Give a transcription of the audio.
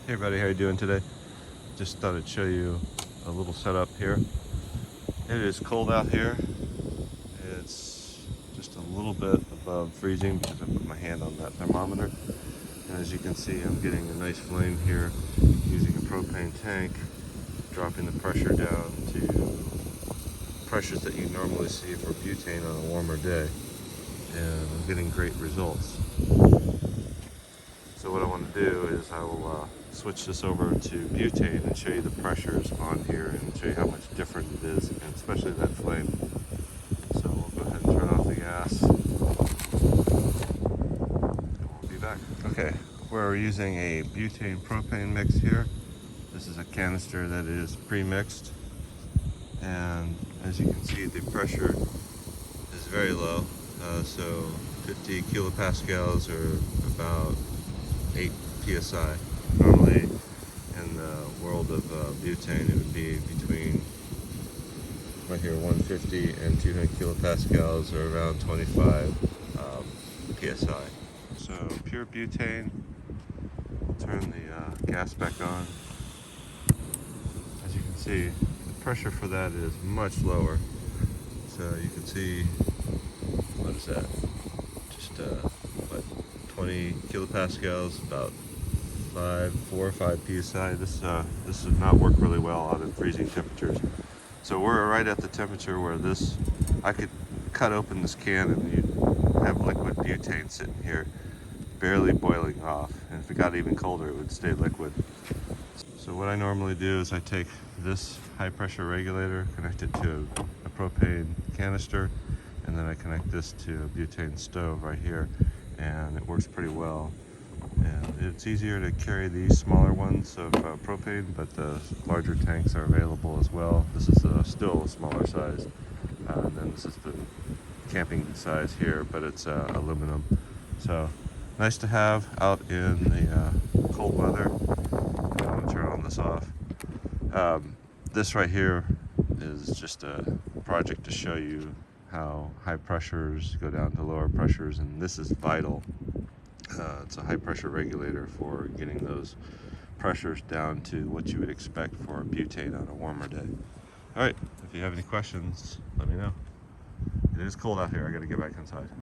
Hey everybody, how you doing today? Just thought I'd show you a little setup here. It is cold out here. It's just a little bit above freezing because I put my hand on that thermometer. And as you can see, I'm getting a nice flame here using a propane tank, dropping the pressure down to pressures that you normally see for butane on a warmer day. And I'm getting great results. So what I want to do is I will switch this over to butane and show you the pressures on here and show you how much different it is, and especially that flame. So we'll go ahead and turn off the gas and we'll be back. Okay, we're using a butane propane mix here. This is a canister that is pre-mixed, and as you can see the pressure is very low, so 50 kilopascals or about 8 psi. Normally in the world of butane it would be between right here 150 and 200 kilopascals or around 25 psi. So pure butane, we'll turn the gas back on. As you can see, the pressure for that is much lower. So you can see, what is that? Just what, 20 kilopascals, about 4 or 5 psi. This does not work really well out in freezing temperatures. So we're right at the temperature where I could cut open this can and you'd have liquid butane sitting here, barely boiling off. And if it got even colder, it would stay liquid. So what I normally do is I take this high pressure regulator, connect it to a propane canister, and then I connect this to a butane stove right here, and it works pretty well. And it's easier to carry these smaller ones of propane, but the larger tanks are available as well. This is still a smaller size, and then this is the camping size here, but it's aluminum. So nice to have out in the cold weather. I'm going to turn on this off. This right here is just a project to show you how high pressures go down to lower pressures, and this is vital. It's a high pressure regulator for getting those pressures down to what you would expect for butane on a warmer day. All right, if you have any questions, let me know. It is cold out here. I got to get back inside.